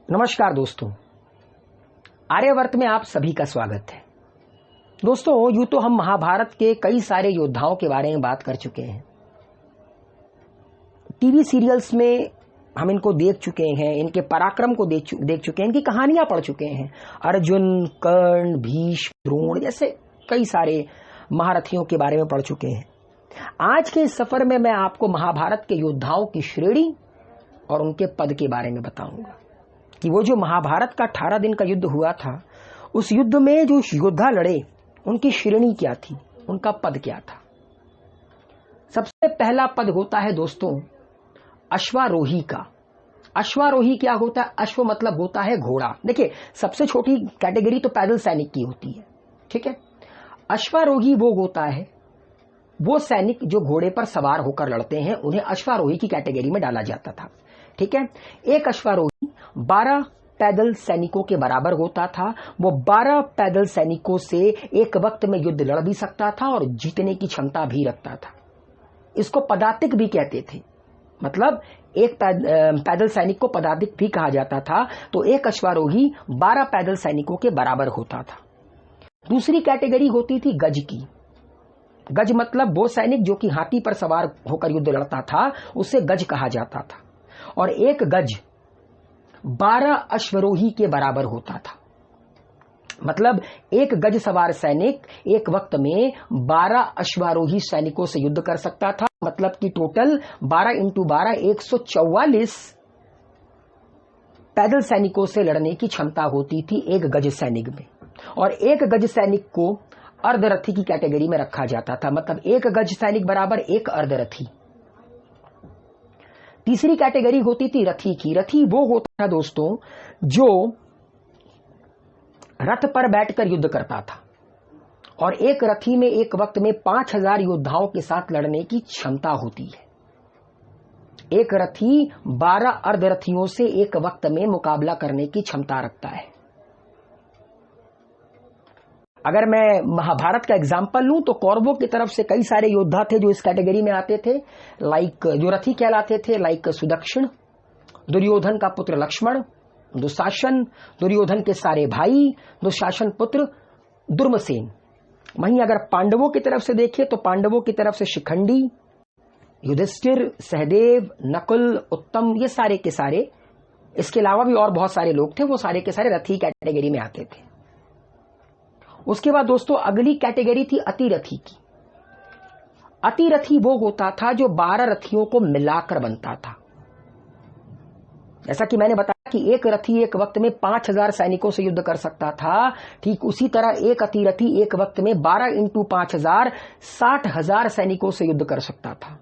नमस्कार दोस्तों, आर्यवर्त में आप सभी का स्वागत है। दोस्तों, यूं तो हम महाभारत के कई सारे योद्धाओं के बारे में बात कर चुके हैं। टीवी सीरियल्स में हम इनको देख चुके हैं, इनके पराक्रम को देख चुके हैं, इनकी कहानियां पढ़ चुके हैं। अर्जुन, कर्ण, भीष्म, द्रोण जैसे कई सारे महारथियों के बारे में पढ़ चुके हैं। आज के इस सफर में मैं आपको महाभारत के योद्धाओं की श्रेणी और उनके पद के बारे में बताऊंगा कि वो जो महाभारत का 18 दिन का युद्ध हुआ था, उस युद्ध में जो योद्धा लड़े उनकी श्रेणी क्या थी, उनका पद क्या था। सबसे पहला पद होता है दोस्तों अश्वारोही का। अश्वारोही क्या होता है? अश्व मतलब होता है घोड़ा। देखिए, सबसे छोटी कैटेगरी तो पैदल सैनिक की होती है, ठीक है। अश्वारोही वो होता है, वो सैनिक जो घोड़े पर सवार होकर लड़ते हैं, उन्हें अश्वारोही की कैटेगरी में डाला जाता था, ठीक है। एक अश्वारोही 12 पैदल सैनिकों के बराबर होता था। वो 12 पैदल सैनिकों से एक वक्त में युद्ध लड़ भी सकता था और जीतने की क्षमता भी रखता था। इसको पदातिक भी कहते थे, मतलब एक पैदल सैनिक को पदातिक भी कहा जाता था। तो एक अश्वारोही 12 पैदल सैनिकों के बराबर होता था। दूसरी कैटेगरी होती थी गज की। गज मतलब वो सैनिक जो कि हाथी पर सवार होकर युद्ध लड़ता था, उसे गज कहा जाता था। और एक गज 12 अश्वरोही के बराबर होता था। मतलब एक गज सवार सैनिक एक वक्त में 12 अश्वारोही सैनिकों से युद्ध कर सकता था। मतलब कि टोटल 12 × 12 144 पैदल सैनिकों से लड़ने की क्षमता होती थी एक गज सैनिक में। और एक गज सैनिक को अर्धरथी की कैटेगरी में रखा जाता था। मतलब एक गज सैनिक बराबर एक अर्धरथी। तीसरी कैटेगरी होती थी रथी की। रथी वो होता था दोस्तों जो रथ पर बैठकर युद्ध करता था और एक रथी में एक वक्त में 5000 योद्धाओं के साथ लड़ने की क्षमता होती है। एक रथी 12 अर्धरथियों से एक वक्त में मुकाबला करने की क्षमता रखता है। अगर मैं महाभारत का एग्जाम्पल लूं तो कौरवों की तरफ से कई सारे योद्धा थे जो इस कैटेगरी में आते थे, लाइक जो रथी कहलाते थे, लाइक सुदक्षिण, दुर्योधन का पुत्र लक्ष्मण, दुशासन, दुर्योधन के सारे भाई, दुशासन पुत्र दुर्मसेन। वहीं अगर पांडवों की तरफ से देखें तो पांडवों की तरफ से शिखंडी, युधिष्ठिर, सहदेव, नकुल, उत्तम, ये सारे के सारे, इसके अलावा भी और बहुत सारे लोग थे, वो सारे के सारे रथी कैटेगरी में आते थे। उसके बाद दोस्तों अगली कैटेगरी थी अतिरथी की। अतिरथी वो होता था जो 12 रथियों को मिलाकर बनता था। जैसा कि मैंने बताया कि एक रथी एक वक्त में 5000 सैनिकों से युद्ध कर सकता था, ठीक उसी तरह एक अतिरथी एक वक्त में 12 × 5000 60,000 सैनिकों से युद्ध कर सकता था।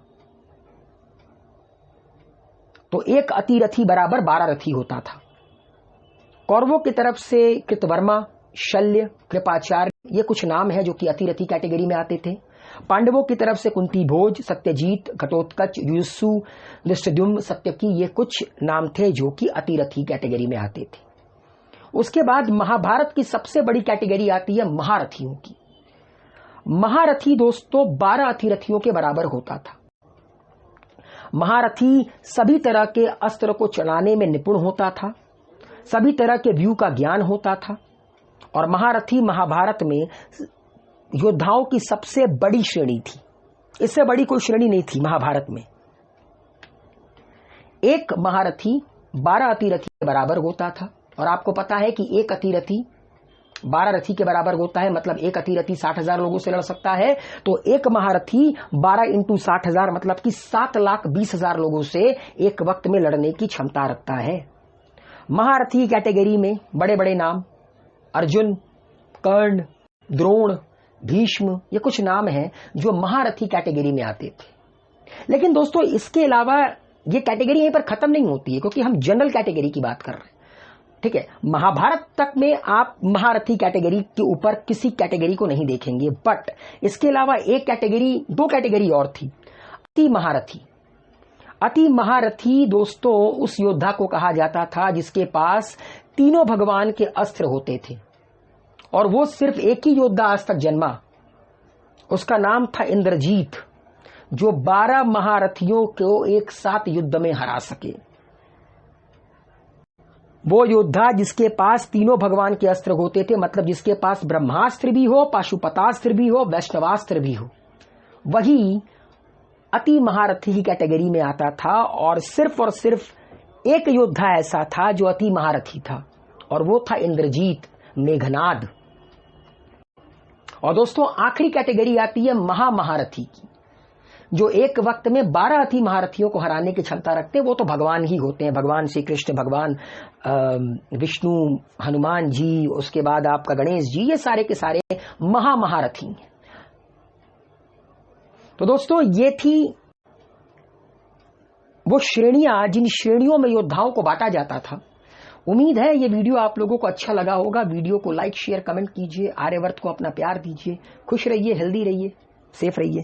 तो एक अतिरथी बराबर 12 रथी होता था। कौरवों की तरफ से कृतवर्मा, शल्य, कृपाचार्य, ये कुछ नाम है जो कि अतिरथी कैटेगरी में आते थे। पांडवों की तरफ से कुंती भोज, सत्यजीत, घटोत्कच, युयुत्सु, धृष्टद्युम्न, सत्यकी, ये कुछ नाम थे जो कि अतिरथी कैटेगरी में आते थे। उसके बाद महाभारत की सबसे बड़ी कैटेगरी आती है महारथियों की। महारथी दोस्तों 12 अतिरथियों के बराबर होता था। महारथी सभी तरह के अस्त्र को चलाने में निपुण होता था, सभी तरह के व्यू का ज्ञान होता था। और महारथी महाभारत में योद्धाओं की सबसे बड़ी श्रेणी थी। इससे बड़ी कोई श्रेणी नहीं थी महाभारत में। एक महारथी 12 अतिरथी के बराबर होता था। और आपको पता है कि एक अतिरथी 12 रथी के बराबर होता है। मतलब एक अतिरथी 60,000 लोगों से लड़ सकता है। तो एक महारथी 12 × 60,000 मतलब कि 7,20,000 लोगों से एक वक्त में लड़ने की क्षमता रखता है। महारथी कैटेगरी में बड़े बड़े नाम अर्जुन, कर्ण, द्रोण, भीष्म, ये कुछ नाम हैं जो महारथी कैटेगरी में आते थे। लेकिन दोस्तों इसके अलावा ये कैटेगरी यहीं पर खत्म नहीं होती है, क्योंकि हम जनरल कैटेगरी की बात कर रहे हैं, ठीक है। महाभारत तक में आप महारथी कैटेगरी के ऊपर किसी कैटेगरी को नहीं देखेंगे। बट इसके अलावा एक कैटेगरी, 2 कैटेगरी और थी, अति महारथी। अति महारथी दोस्तों उस योद्धा को कहा जाता था जिसके पास तीनों भगवान के अस्त्र होते थे। और वो सिर्फ एक ही योद्धा आज तक जन्मा, उसका नाम था इंद्रजीत, जो 12 महारथियों को एक साथ युद्ध में हरा सके। वो योद्धा जिसके पास तीनों भगवान के अस्त्र होते थे, मतलब जिसके पास ब्रह्मास्त्र भी हो, पाशुपतास्त्र भी हो, वैष्णवास्त्र भी हो, वही अति महारथी की कैटेगरी में आता था। और सिर्फ एक योद्धा ऐसा था जो अति महारथी था, और वो था इंद्रजीत मेघनाद। और दोस्तों आखिरी कैटेगरी आती है महामहारथी की, जो एक वक्त में 12 अति महारथियों को हराने की क्षमता रखते हैं। वो तो भगवान ही होते हैं, भगवान श्री कृष्ण, भगवान विष्णु, हनुमान जी, उसके बाद आपका गणेश जी, ये सारे के सारे महामहारथी हैं। तो दोस्तों ये थी वो श्रेणियां जिन श्रेणियों में योद्धाओं को बांटा जाता था। उम्मीद है ये वीडियो आप लोगों को अच्छा लगा होगा। वीडियो को लाइक, शेयर, कमेंट कीजिए। आर्यवर्त को अपना प्यार दीजिए। खुश रहिए, हेल्दी रहिए, सेफ रहिए।